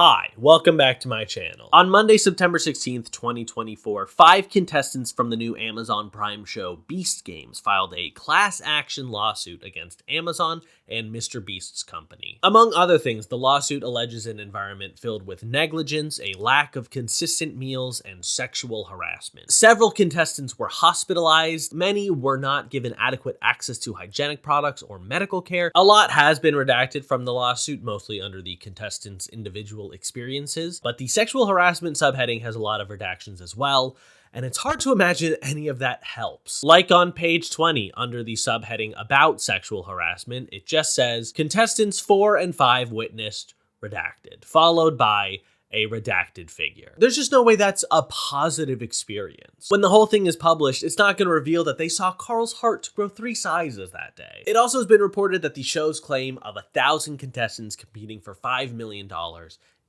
Hi, welcome back to my channel. On Monday, September 16th, 2024, 5 contestants from the new Amazon Prime show Beast Games filed a class action lawsuit against Amazon and MrBeast's company. Among other things, the lawsuit alleges an environment filled with negligence, a lack of consistent meals, and sexual harassment. Several contestants were hospitalized. Many were not given adequate access to hygienic products or medical care. A lot has been redacted from the lawsuit, mostly under the contestants' individual experiences, but the sexual harassment subheading has a lot of redactions as well, and it's hard to imagine any of that helps. Like on page 20, under the subheading about sexual harassment, it just says, contestants 4 and 5 witnessed redacted, followed by a redacted figure. There's just no way that's a positive experience. When the whole thing is published, it's not going to reveal that they saw Carl's heart grow 3 sizes that day. It also has been reported that the show's claim of 1,000 contestants competing for $5 million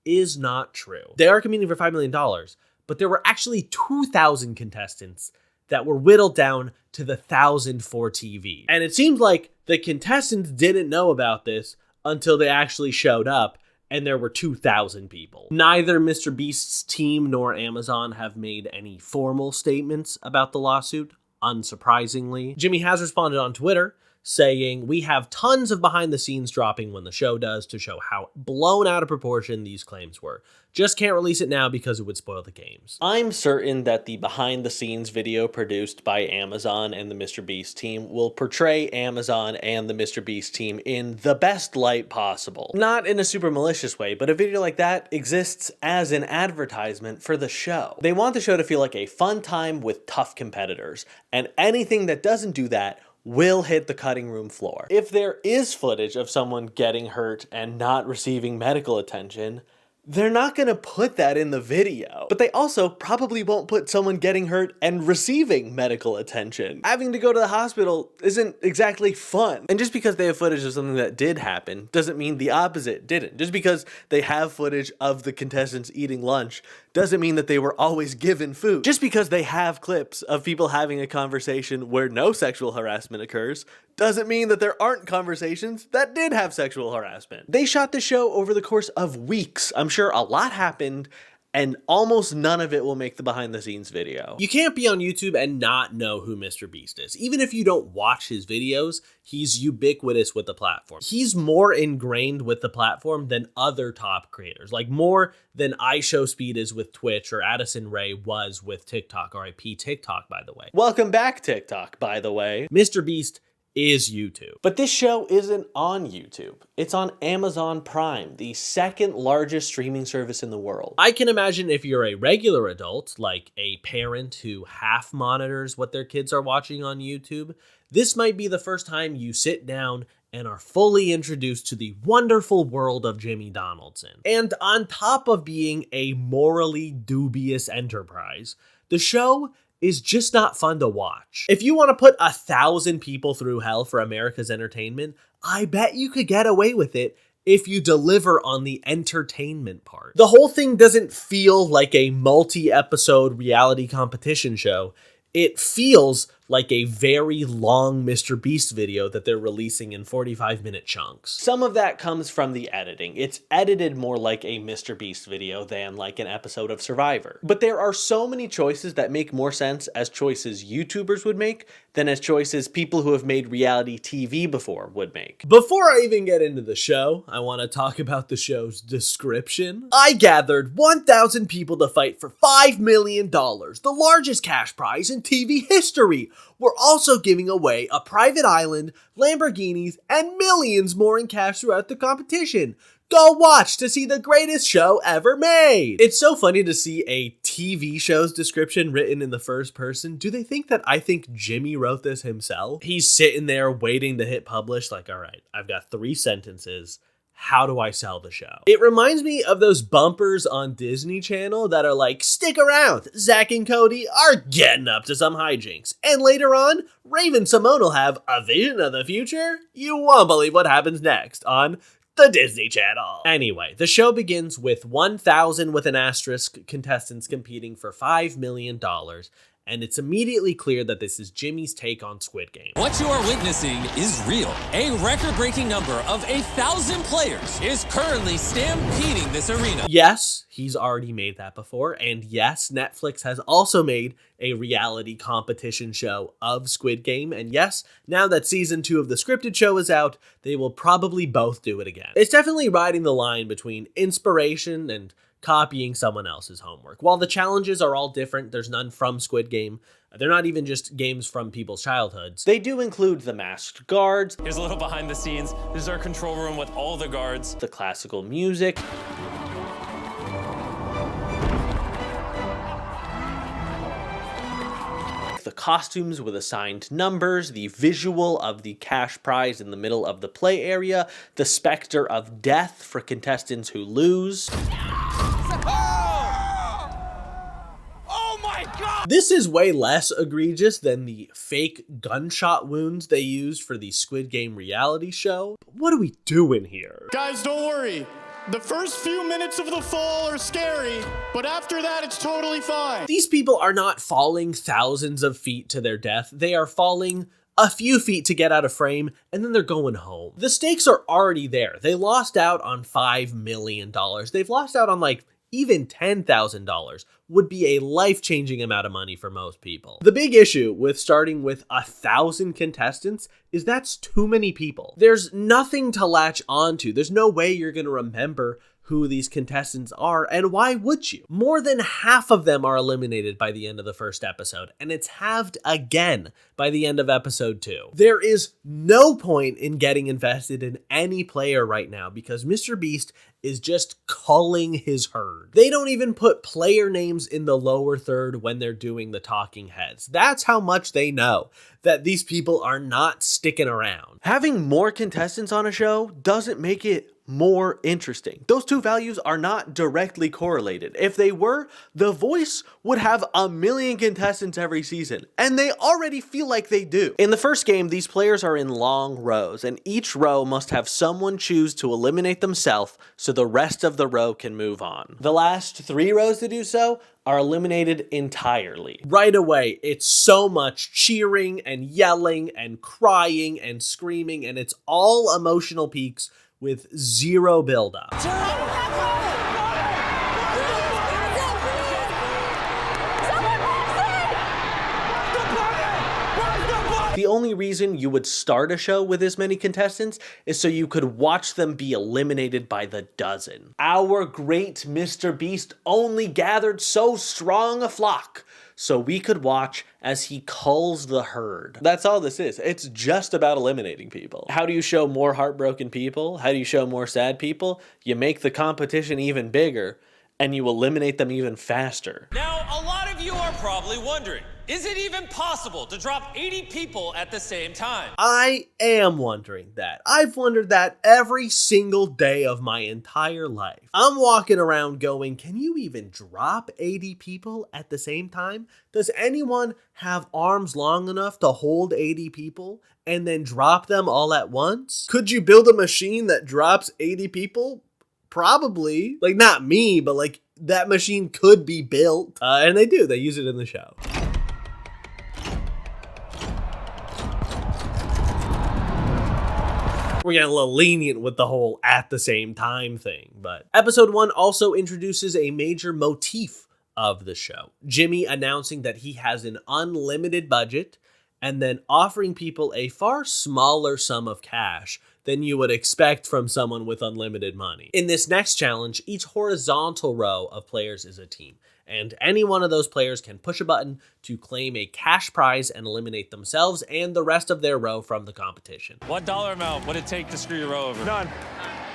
is not true. They are competing for $5 million, but there were actually 2,000 contestants that were whittled down to the 1,000 for TV. And it seems like the contestants didn't know about this until they actually showed up, and there were 2,000 people. Neither MrBeast's team nor Amazon have made any formal statements about the lawsuit, unsurprisingly. Jimmy has responded on Twitter, saying, we have tons of behind the scenes dropping when the show does to show how blown out of proportion these claims were. Just can't release it now because it would spoil the games. I'm certain that the behind the scenes video produced by Amazon and the MrBeast team will portray Amazon and the MrBeast team in the best light possible. Not in a super malicious way, but a video like that exists as an advertisement for the show. They want the show to feel like a fun time with tough competitors, and anything that doesn't do that will hit the cutting room floor. If there is footage of someone getting hurt and not receiving medical attention, they're not going to put that in the video. But they also probably won't put someone getting hurt and receiving medical attention. Having to go to the hospital isn't exactly fun. And just because they have footage of something that did happen doesn't mean the opposite didn't. Just because they have footage of the contestants eating lunch doesn't mean that they were always given food. Just because they have clips of people having a conversation where no sexual harassment occurs doesn't mean that there aren't conversations that did have sexual harassment. They shot the show over the course of weeks. I'm sure a lot happened, and almost none of it will make the behind the scenes video. You can't be on YouTube and not know who MrBeast is. Even if you don't watch his videos, he's ubiquitous with the platform. He's more ingrained with the platform than other top creators, like more than iShowSpeed is with Twitch or Addison Rae was with TikTok, RIP TikTok, by the way. Welcome back, TikTok, by the way. MrBeast is YouTube. But this show isn't on YouTube. It's on Amazon Prime, the second largest streaming service in the world. I can imagine if you're a regular adult, like a parent who half monitors what their kids are watching on YouTube, this might be the first time you sit down and are fully introduced to the wonderful world of Jimmy Donaldson. And on top of being a morally dubious enterprise, the show is just not fun to watch. If you want to put 1,000 people through hell for America's entertainment, I bet you could get away with it if you deliver on the entertainment part. The whole thing doesn't feel like a multi-episode reality competition show. It feels like a very long MrBeast video that they're releasing in 45-minute chunks. Some of that comes from the editing. It's edited more like a MrBeast video than like an episode of Survivor. But there are so many choices that make more sense as choices YouTubers would make than as choices people who have made reality TV before would make. Before I even get into the show, I want to talk about the show's description. I gathered 1,000 people to fight for $5 million, the largest cash prize in TV history. We're also giving away a private island, Lamborghinis, and millions more in cash throughout the competition. Go watch to see the greatest show ever made. It's so funny to see a TV show's description written in the first person. Do they think that I think Jimmy wrote this himself? He's sitting there waiting to hit publish like, all right, I've got 3 sentences. How do I sell the show? It reminds me of those bumpers on Disney Channel that are like, stick around, Zach and Cody are getting up to some hijinks. And later on, Raven Simone will have a vision of the future. You won't believe what happens next on the Disney Channel. Anyway, the show begins with 1,000 with an asterisk contestants competing for $5 million. and it's immediately clear that this is Jimmy's take on Squid Game. What you are witnessing is real. A record-breaking number of 1,000 players is currently stampeding this arena. Yes, he's already made that before, and yes, Netflix has also made a reality competition show of Squid Game, and yes, now that season 2 of the scripted show is out, they will probably both do it again. It's definitely riding the line between inspiration and copying someone else's homework. While the challenges are all different, there's none from Squid Game. They're not even just games from people's childhoods. They do include the masked guards. Here's a little behind the scenes. This is our control room with all the guards. The classical music. The costumes with assigned numbers, the visual of the cash prize in the middle of the play area, the specter of death for contestants who lose. Oh my God! This is way less egregious than the fake gunshot wounds they used for the Squid Game reality show. What are we doing here? Guys, don't worry. The first few minutes of the fall are scary, but after that, it's totally fine. These people are not falling thousands of feet to their death. They are falling a few feet to get out of frame, and then they're going home. The stakes are already there. They lost out on $5 million. They've lost out on like even $10,000 would be a life-changing amount of money for most people. The big issue with starting with 1,000 contestants is that's too many people. There's nothing to latch onto. There's no way you're going to remember who these contestants are, and why would you? More than half of them are eliminated by the end of the first episode, and it's halved again by the end of episode 2. There is no point in getting invested in any player right now because MrBeast is just culling his herd. They don't even put player names in the lower third when they're doing the talking heads. That's how much they know that these people are not sticking around. Having more contestants on a show doesn't make it more interesting. Those two values are not directly correlated. If they were, The Voice would have 1 million contestants every season, and they already feel like they do. In the first game, these players are in long rows, and each row must have someone choose to eliminate themselves so the rest of the row can move on. The last 3 rows to do so are eliminated entirely. Right away, it's so much cheering and yelling and crying and screaming, and it's all emotional peaks with zero buildup. The only reason you would start a show with this many contestants is so you could watch them be eliminated by the dozen. Our great MrBeast only gathered so strong a flock so we could watch as he culls the herd. That's all this is. It's just about eliminating people. How do you show more heartbroken people? How do you show more sad people? You make the competition even bigger, and you eliminate them even faster. Now, a lot of you are probably wondering, is it even possible to drop 80 people at the same time? I am wondering that. I've wondered that every single day of my entire life. I'm walking around going, can you even drop 80 people at the same time? Does anyone have arms long enough to hold 80 people and then drop them all at once? Could you build a machine that drops 80 people? Probably. Like, not me, but like that machine could be built. And they do. They use it in the show. We're getting a little lenient with the whole at the same time thing, but episode 1 also introduces a major motif of the show. Jimmy announcing that he has an unlimited budget and then offering people a far smaller sum of cash than you would expect from someone with unlimited money. In this next challenge, each horizontal row of players is a team, and any one of those players can push a button to claim a cash prize and eliminate themselves and the rest of their row from the competition. What dollar amount would it take to screw your row over? None.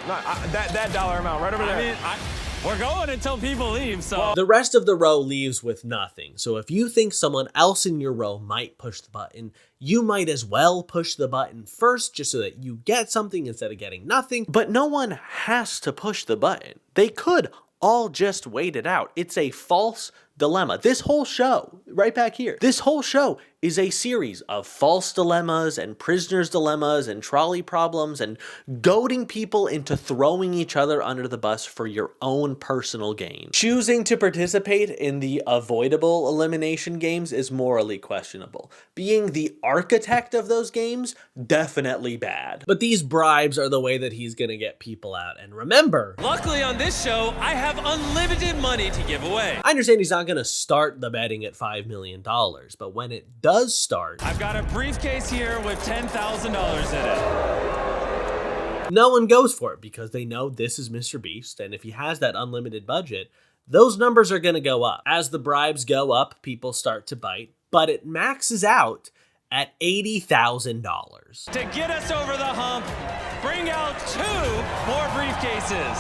That dollar amount right over there. I mean, we're going until people leave, so. The rest of the row leaves with nothing. So if you think someone else in your row might push the button, you might as well push the button first just so that you get something instead of getting nothing. But no one has to push the button. They could all just wait it out. It's a false dilemma. This whole show, right back here, this whole show is a series of false dilemmas and prisoners' dilemmas and trolley problems and goading people into throwing each other under the bus for your own personal gain. Choosing to participate in the avoidable elimination games is morally questionable. Being the architect of those games, definitely bad. But these bribes are the way that he's gonna get people out. And remember, Luckily on this show, I have unlimited money to give away. I understand he's not gonna start the betting at $5 million, but when it does start, I've got a briefcase here with $10,000 in it. no one goes for it because they know this is MrBeast, and if he has that unlimited budget, those numbers are going to go up. As the bribes go up, people start to bite, but it maxes out at $80,000. To get us over the hump, bring out 2 more briefcases.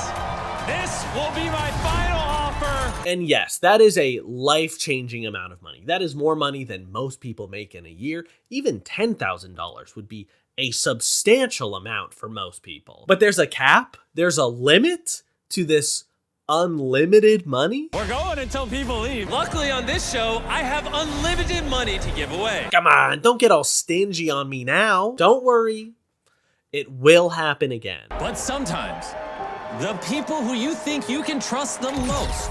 This will be my final offer. And yes, that is a life-changing amount of money. That is more money than most people make in a year. Even $10,000 would be a substantial amount for most people. But there's a cap, there's a limit to this unlimited money. We're going until people leave. Luckily on this show, I have unlimited money to give away. Come on, don't get all stingy on me now. Don't worry, it will happen again. But sometimes, the people who you think you can trust the most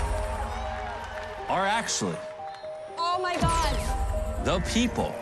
are actually Oh my God. the people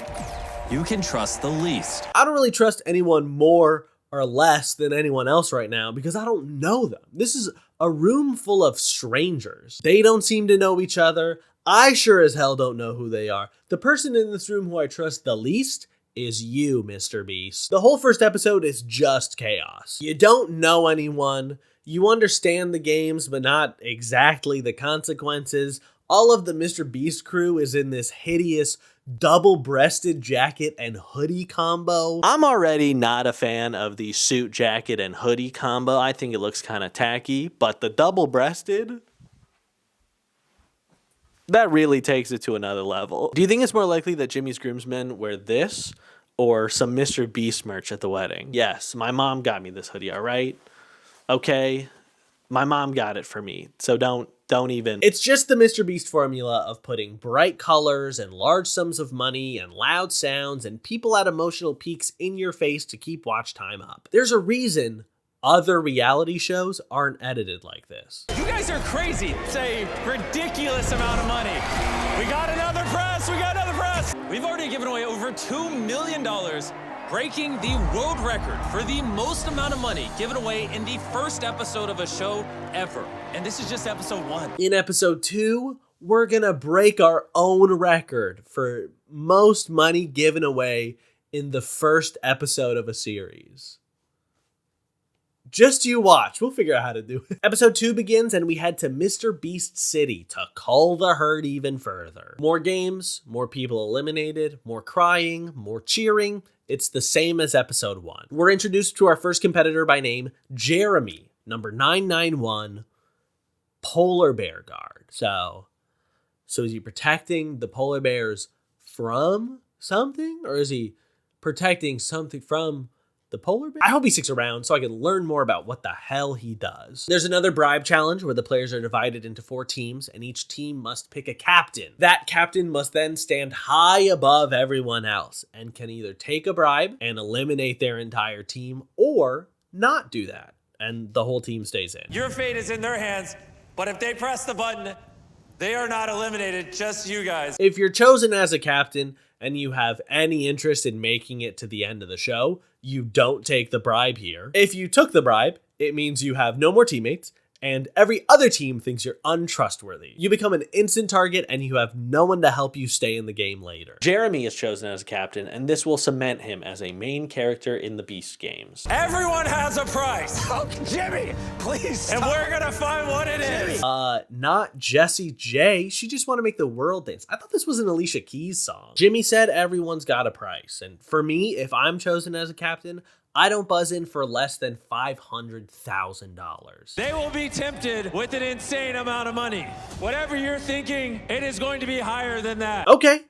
you can trust the least. I don't really trust anyone more or less than anyone else right now because I don't know them. This is a room full of strangers. They don't seem to know each other. I sure as hell don't know who they are. The person in this room who I trust the least is you, MrBeast. The whole first episode is just chaos. You don't know anyone. You understand the games, but not exactly the consequences. All of the MrBeast crew is in this hideous double-breasted jacket and hoodie combo. I'm already not a fan of the suit jacket and hoodie combo. I think it looks kind of tacky, but the double-breasted, that really takes it to another level. Do you think it's more likely that Jimmy's groomsmen wear this or some MrBeast merch at the wedding? Yes, my mom got me this hoodie, all right? Okay, my mom got it for me, so don't even. It's just the MrBeast formula of putting bright colors and large sums of money and loud sounds and people at emotional peaks in your face to keep watch time up. There's a reason other reality shows aren't edited like this. You guys are crazy. It's a ridiculous amount of money. We got another press. We got another press. We've already given away over $2 million, breaking the world record for the most amount of money given away in the first episode of a show ever. And this is just episode 1. In episode 2, we're gonna break our own record for most money given away in the first episode of a series. Just you watch. We'll figure out how to do it. Episode 2 begins and we head to MrBeast City to cull the herd even further. More games, more people eliminated, more crying, more cheering. It's the same as episode 1. We're introduced to our first competitor by name, Jeremy, number 991, Polar Bear Guard. So is he protecting the polar bears from something? Or is he protecting something from the polar bear? I hope he sticks around so I can learn more about what the hell he does. There's another bribe challenge where the players are divided into 4 teams and each team must pick a captain. That captain must then stand high above everyone else and can either take a bribe and eliminate their entire team or not do that and the whole team stays in. Your fate is in their hands, but if they press the button, they are not eliminated, just you guys. If you're chosen as a captain and you have any interest in making it to the end of the show, you don't take the bribe here. If you took the bribe, it means you have no more teammates and every other team thinks you're untrustworthy. You become an instant target and you have no one to help you stay in the game later. Jeremy is chosen as a captain and this will cement him as a main character in the Beast games. Everyone has a price. Oh, Jimmy, please stop. And we're gonna find what it is. Not Jessie J. She just want to make the world dance. I thought this was an Alicia Keys song. Jimmy said everyone's got a price. And for me, if I'm chosen as a captain, I don't buzz in for less than $500,000. They will be tempted with an insane amount of money. Whatever you're thinking, it is going to be higher than that. Okay,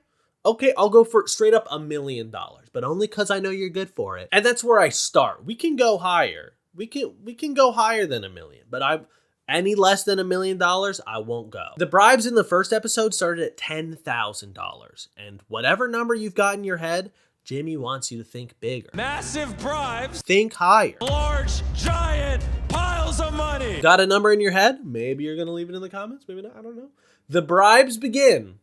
I'll go for straight up $1 million, but only because I know you're good for it. And that's where I start. We can go higher. We can go higher than $1 million, but Any less than $1 million, I won't go. The bribes in the first episode started at $10,000. And whatever number you've got in your head, Jimmy wants you to think bigger. Massive bribes. Think higher. Large, giant piles of money. Got a number in your head? Maybe you're going to leave it in the comments. Maybe not. I don't know. The bribes begin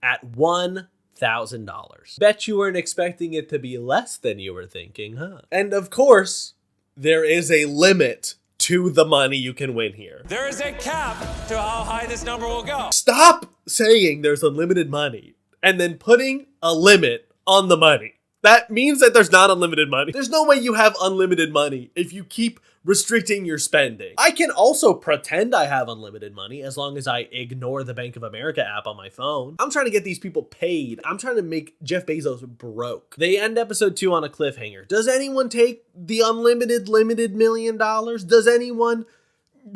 at $1,000. Bet you weren't expecting it to be less than you were thinking, huh? And of course, there is a limit to the money you can win here. There is a cap to how high this number will go. Stop saying there's unlimited money and then putting a limit on the money. That means that there's not unlimited money. There's no way you have unlimited money if you keep restricting your spending. I can also pretend I have unlimited money as long as I ignore the Bank of America app on my phone. I'm trying to get these people paid. I'm trying to make Jeff Bezos broke. They end episode 2 on a cliffhanger. Does anyone take the unlimited, limited $1 million? Does anyone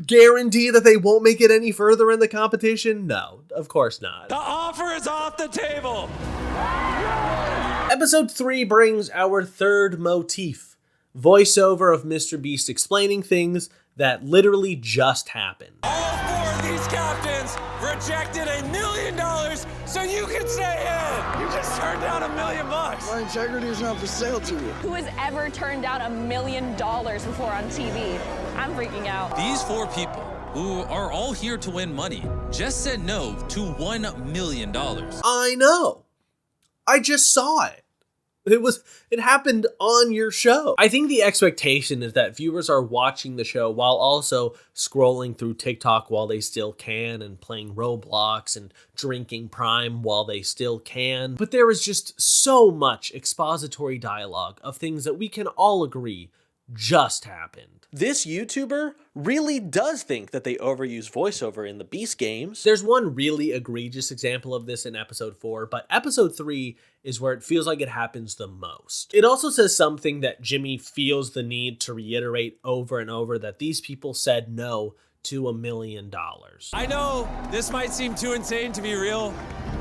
guarantee that they won't make it any further in the competition? No, of course not. The offer is off the table. Episode 3 brings our third motif. Voiceover of MrBeast explaining things that literally just happened. All 4 of these captains rejected $1 million so you can stay in. You just turned down $1 million. My integrity is not for sale to you. Who has ever turned down $1 million before on TV? I'm freaking out. These 4 people, who are all here to win money, just said no to $1 million. I know. I just saw it. It happened on your show. I think the expectation is that viewers are watching the show while also scrolling through TikTok while they still can and playing Roblox and drinking Prime while they still can. But there is just so much expository dialogue of things that we can all agree just happened. This YouTuber really does think that they overuse voiceover in the Beast games. There's one really egregious example of this in episode 4, but episode 3 is where it feels like it happens the most. It also says something that Jimmy feels the need to reiterate over and over, that these people said no to $1 million. I know this might seem too insane to be real,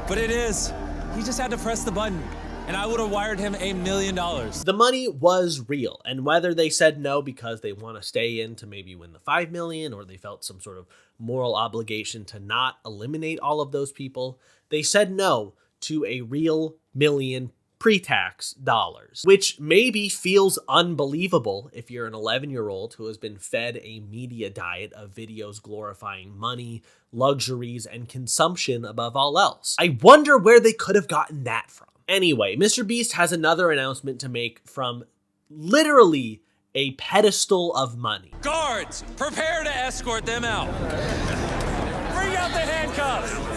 but it is. He just had to press the button, and I would have wired him $1 million. The money was real, and whether they said no because they want to stay in to maybe win the $5 million, or they felt some sort of moral obligation to not eliminate all of those people, they said no to a real million pre-tax dollars, which maybe feels unbelievable if you're an 11-year-old who has been fed a media diet of videos glorifying money, luxuries, and consumption above all else. I wonder where they could have gotten that from. Anyway, MrBeast has another announcement to make from literally a pedestal of money. Guards, prepare to escort them out. Bring out the handcuffs.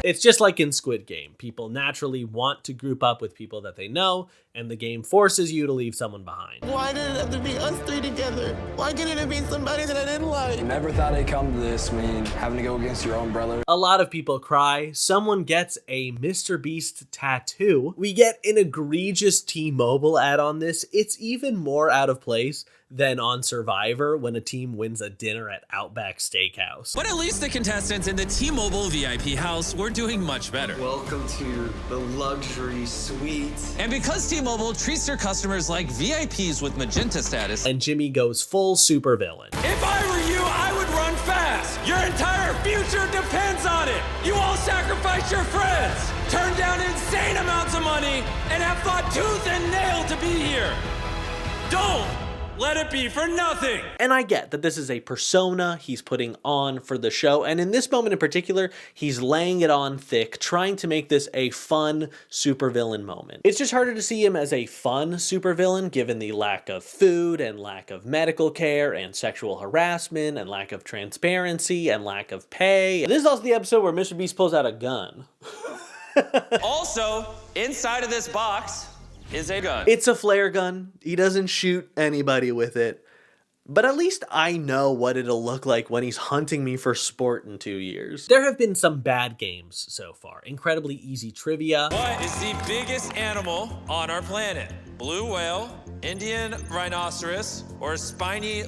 It's just like in Squid Game. People naturally want to group up with people that they know, and the game forces you to leave someone behind. Why did it have to be us 3 together? Why couldn't it be somebody that I didn't like? Never thought it'd come to this, having to go against your own brother. A lot of people cry. Someone gets a MrBeast tattoo. We get an egregious T-Mobile ad on this. It's even more out of place than on Survivor when a team wins a dinner at Outback Steakhouse. But at least the contestants in the T-Mobile VIP house were doing much better. Welcome to the luxury suite. And because T-Mobile treats their customers like VIPs with magenta status, and Jimmy goes full supervillain. If I were you, I would run fast. Your entire future depends on it. You all sacrifice your friends, turn down insane amounts of money, and have fought tooth and nail to be here. Don't let it be for nothing. And I get that this is a persona he's putting on for the show, and in this moment in particular, he's laying it on thick, trying to make this a fun supervillain moment. It's just harder to see him as a fun supervillain given the lack of food and lack of medical care and sexual harassment and lack of transparency and lack of pay. This is also the episode where MrBeast pulls out a gun. Also, inside of this box is a gun. It's a flare gun. He doesn't shoot anybody with it. But at least I know what it'll look like when he's hunting me for sport in 2 years. There have been some bad games so far. Incredibly easy trivia. What is the biggest animal on our planet? Blue whale, Indian rhinoceros, or spiny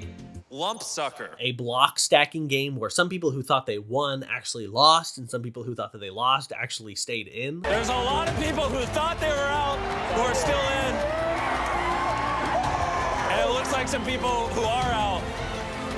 lump sucker? A block stacking game where some people who thought they won actually lost, and some people who thought that they lost actually stayed in. There's a lot of people who thought they were out who are still in. And it looks like some people who are out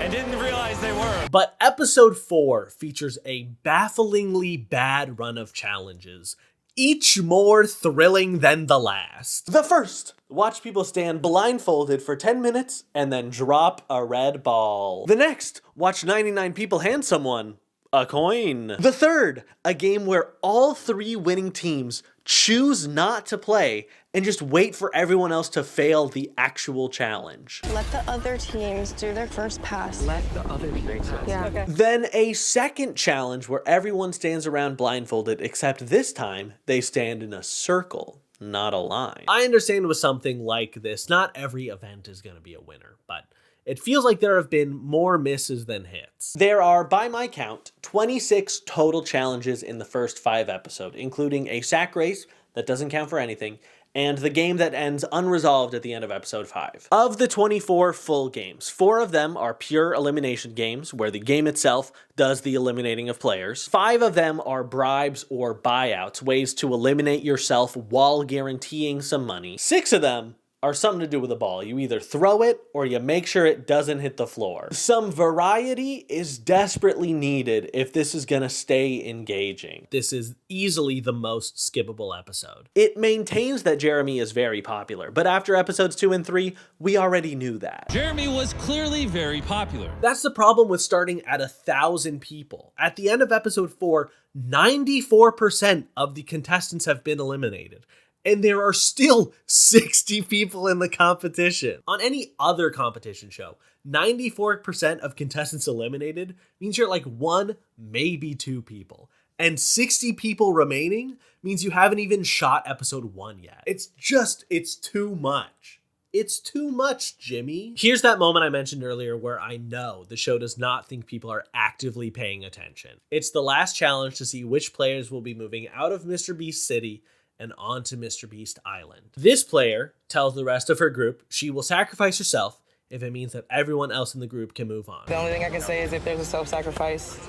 and didn't realize they were. But episode 4 features a bafflingly bad run of challenges, each more thrilling than the last. The first, watch people stand blindfolded for 10 minutes and then drop a red ball. The next, watch 99 people hand someone a coin. The third, a game where all 3 winning teams choose not to play and just wait for everyone else to fail the actual challenge. Let the other teams do their first pass. Let the other teams. Yeah. Okay. Then a second challenge where everyone stands around blindfolded, except this time they stand in a circle, not a line. I understand with something like this, not every event is going to be a winner, but it feels like there have been more misses than hits. There are, by my count, 26 total challenges in the first 5 episodes, including a sack race that doesn't count for anything, and the game that ends unresolved at the end of episode 5. Of the 24 full games, 4 of them are pure elimination games, where the game itself does the eliminating of players. 5 of them are bribes or buyouts, ways to eliminate yourself while guaranteeing some money. 6 of them are something to do with a ball. You either throw it or you make sure it doesn't hit the floor. Some variety is desperately needed if this is gonna stay engaging. This is easily the most skippable episode. It maintains that Jeremy is very popular, but after episodes 2 and 3, we already knew that. Jeremy was clearly very popular. That's the problem with starting at 1,000 people. At the end of episode 4, 94% of the contestants have been eliminated. And there are still 60 people in the competition. On any other competition show, 94% of contestants eliminated means you're like 1, maybe 2 people. And 60 people remaining means you haven't even shot episode 1 yet. It's too much. It's too much, Jimmy. Here's that moment I mentioned earlier where I know the show does not think people are actively paying attention. It's the last challenge to see which players will be moving out of MrBeast City and onto MrBeast Island. This player tells the rest of her group she will sacrifice herself if it means that everyone else in the group can move on. The only thing I can say is if there's a self-sacrifice,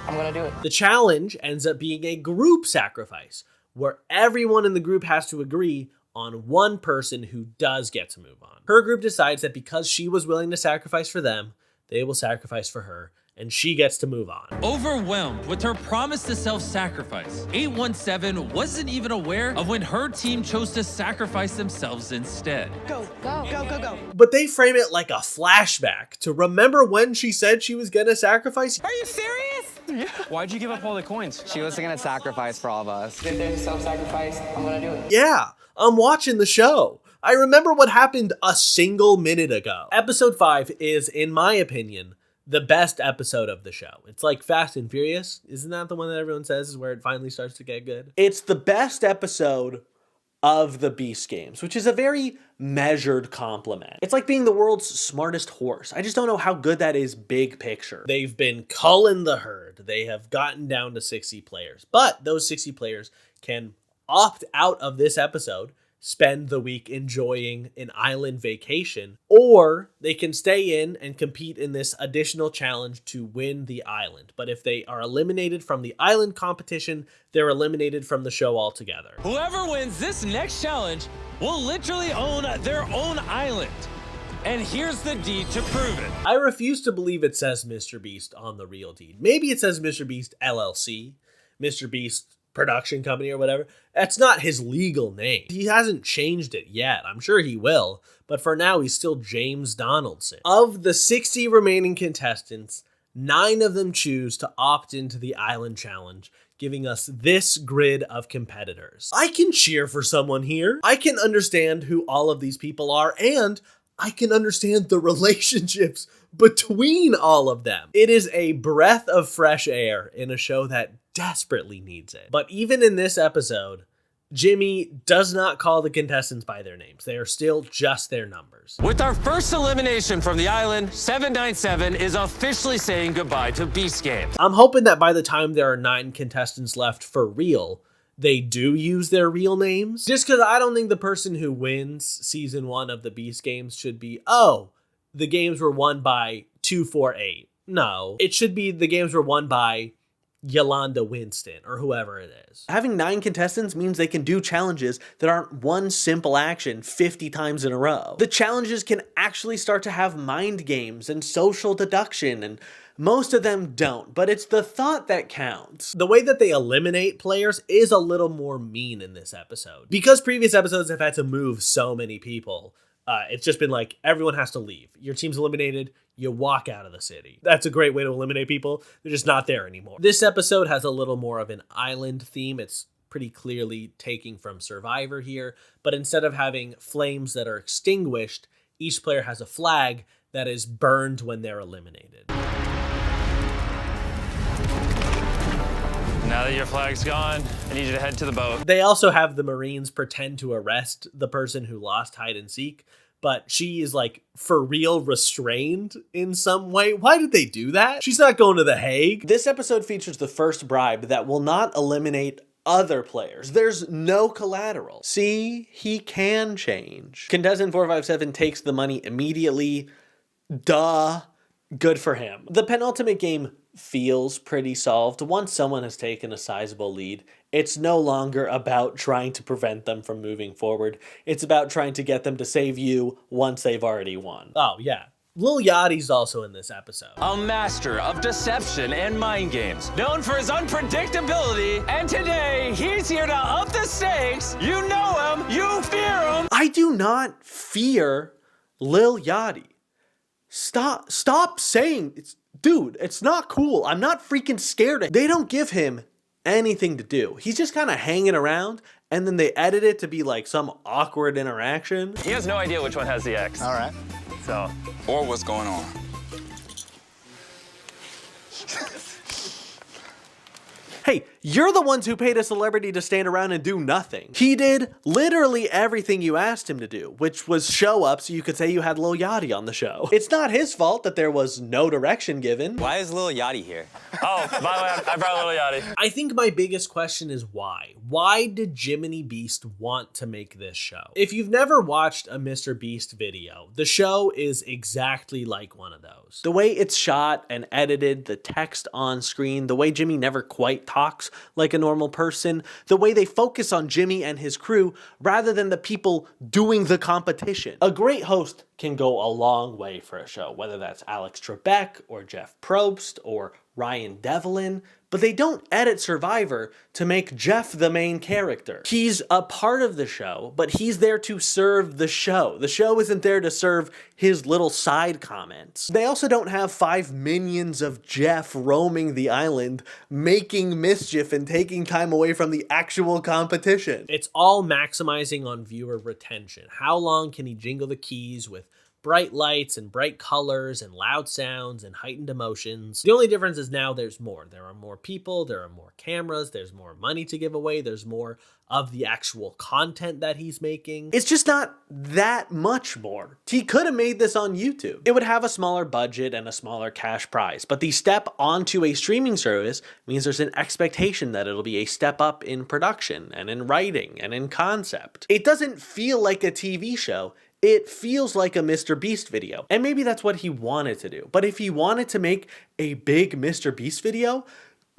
I'm gonna do it. The challenge ends up being a group sacrifice, where everyone in the group has to agree on one person who does get to move on. Her group decides that because she was willing to sacrifice for them, they will sacrifice for her, and she gets to move on. Overwhelmed with her promise to self-sacrifice, 817 wasn't even aware of when her team chose to sacrifice themselves instead. Go, go, go, go, go. But they frame it like a flashback to remember when she said she was gonna sacrifice. Are you serious? Why'd you give up all the coins? She was gonna sacrifice for all of us. If there's a self-sacrifice, I'm gonna do it. Yeah, I'm watching the show. I remember what happened a single minute ago. Episode 5 is, in my opinion, the best episode of the show. It's like Fast and Furious. Isn't that the one that everyone says is where it finally starts to get good? It's the best episode of the Beast games, which is a very measured compliment. It's like being the world's smartest horse. I just don't know how good that is big picture. They've been culling the herd. They have gotten down to 60 players, but those 60 players can opt out of this episode, spend the week enjoying an island vacation, or they can stay in and compete in this additional challenge to win the island. But if they are eliminated from the island competition, they're eliminated from the show altogether. Whoever wins this next challenge will literally own their own island. And here's the deed to prove it. I refuse to believe it says MrBeast on the real deed. Maybe it says MrBeast LLC, MrBeast production company or whatever. That's not his legal name. He hasn't changed it yet. I'm sure he will, but for now he's still James Donaldson. Of the 60 remaining contestants, 9 of them choose to opt into the island challenge, giving us this grid of competitors. I can cheer for someone here. I can understand who all of these people are, and I can understand the relationships between all of them. It is a breath of fresh air in a show that desperately needs it. But even in this episode, Jimmy does not call the contestants by their names. They are still just their numbers. With our first elimination from the island, 797 is officially saying goodbye to Beast Games. I'm hoping that by the time there are 9 contestants left for real, they do use their real names. Just because I don't think the person who wins season 1 of the Beast Games should be, oh, the games were won by 248. No, it should be the games were won by Yolanda Winston or whoever it is. Having 9 contestants means they can do challenges that aren't one simple action 50 times in a row. The challenges can actually start to have mind games and social deduction, and most of them don't, but it's the thought that counts. The way that they eliminate players is a little more mean in this episode. Because previous episodes have had to move so many people, it's just been like, everyone has to leave. Your team's eliminated, you walk out of the city. That's a great way to eliminate people. They're just not there anymore. This episode has a little more of an island theme. It's pretty clearly taking from Survivor here, but instead of having flames that are extinguished, each player has a flag that is burned when they're eliminated. Now that your flag's gone, I need you to head to the boat. They also have the Marines pretend to arrest the person who lost hide and seek, but she is like for real restrained in some way. Why did they do that? She's not going to The Hague. This episode features the first bribe that will not eliminate other players. There's no collateral. See, he can change. Contestant 457 takes the money immediately. Duh. Good for him. The penultimate game feels pretty solved. Once someone has taken a sizable lead, it's no longer about trying to prevent them from moving forward. It's about trying to get them to save you once they've already won. Oh, yeah. Lil Yachty's also in this episode. A master of deception and mind games, known for his unpredictability, and today he's here to up the stakes. You know him, you fear him. I do not fear Lil Yachty. Stop saying it's, dude, it's not cool. I'm not freaking scared. They don't give him anything to do. He's just kind of hanging around, and then they edit it to be like some awkward interaction. He has no idea which one has the X. All right. So, Or what's going on. Hey, you're the ones who paid a celebrity to stand around and do nothing. He did literally everything you asked him to do, which was show up so you could say you had Lil Yachty on the show. It's not his fault that there was no direction given. Why is Lil Yachty here? oh, by the way, I brought Lil Yachty. I think my biggest question is why? Why did MrBeast want to make this show? If you've never watched a MrBeast video, the show is exactly like one of those. The way it's shot and edited, the text on screen, the way Jimmy never quite talks like a normal person, the way they focus on Jimmy and his crew rather than the people doing the competition. A great host can go a long way for a show, whether that's Alex Trebek or Jeff Probst or Ryan Devlin, but they don't edit Survivor to make Jeff the main character. He's a part of the show, but he's there to serve the show. The show isn't there to serve his little side comments. They also don't have 5 minions of Jeff roaming the island, making mischief and taking time away from the actual competition. It's all maximizing on viewer retention. How long can he jingle the keys with bright lights and bright colors and loud sounds and heightened emotions? The only difference is now there's more. There are more people, there are more cameras, there's more money to give away, there's more of the actual content that he's making. It's just not that much more. He could have made this on YouTube. It would have a smaller budget and a smaller cash prize, but the step onto a streaming service means there's an expectation that it'll be a step up in production and in writing and in concept. It doesn't feel like a TV show. It feels like a MrBeast video, and maybe that's what he wanted to do. But if he wanted to make a big MrBeast video,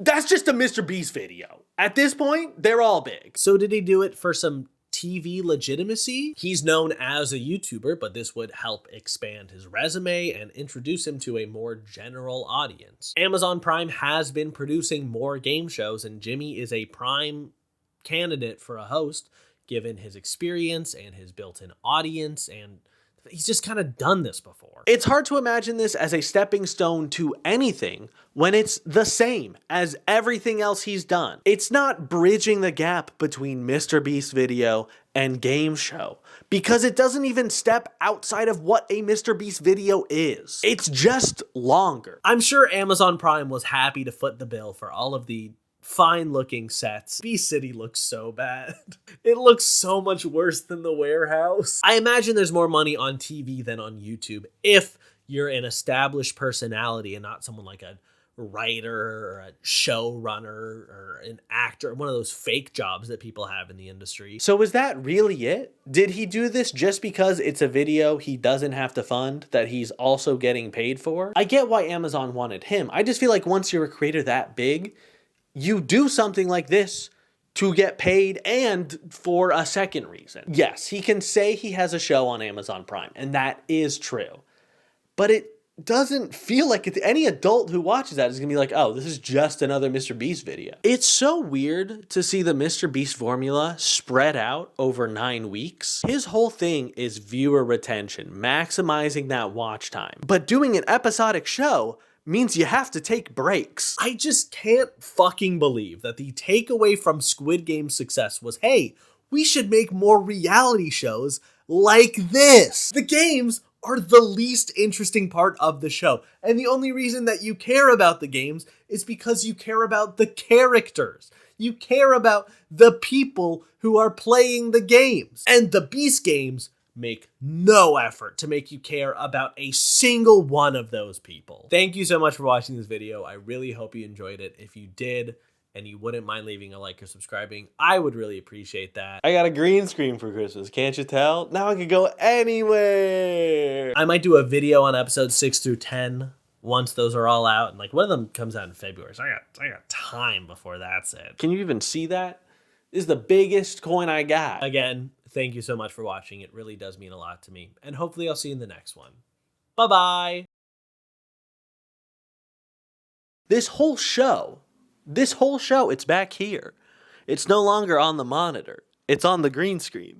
that's just a MrBeast video. At this point, they're all big. So did he do it for some TV legitimacy? He's known as a YouTuber, but this would help expand his resume and introduce him to a more general audience. Amazon Prime has been producing more game shows, and Jimmy is a prime candidate for a host, given his experience and his built-in audience, and he's just kind of done this before. It's hard to imagine this as a stepping stone to anything when it's the same as everything else he's done. It's not bridging the gap between MrBeast video and game show, because it doesn't even step outside of what a MrBeast video is. It's just longer. I'm sure Amazon Prime was happy to foot the bill for all of the fine looking sets. Beast City looks so bad. It looks so much worse than the warehouse. I imagine there's more money on TV than on YouTube if you're an established personality and not someone like a writer or a showrunner or an actor, one of those fake jobs that people have in the industry. So is that really it? Did he do this just because it's a video he doesn't have to fund that he's also getting paid for? I get why Amazon wanted him. I just feel like once you're a creator that big, You do something like this to get paid and for a second reason. Yes, he can say he has a show on Amazon Prime, and that is true. But it doesn't feel like any adult who watches that is gonna be like, oh, this is just another MrBeast video. It's so weird to see the MrBeast formula spread out over 9 weeks. His whole thing is viewer retention, maximizing that watch time. But doing an episodic show means you have to take breaks. I just can't fucking believe that the takeaway from Squid Game's success was, hey, we should make more reality shows like this. The games are the least interesting part of the show. And the only reason that you care about the games is because you care about the characters. You care about the people who are playing the games. And the Beast games make no effort to make you care about a single one of those people. Thank you so much for watching this video. I really hope you enjoyed it. If you did, and you wouldn't mind leaving a like or subscribing, I would really appreciate that. I got a green screen for Christmas, can't you tell? Now I can go anywhere. I might do a video on episodes 6 through 10 once those are all out, and like one of them comes out in February, so I got time before that's it. Can you even see that? This is the biggest coin I got. Again, thank you so much for watching. It really does mean a lot to me, and hopefully I'll see you in the next one. Bye-bye. This whole show, it's back here. It's no longer on the monitor. It's on the green screen.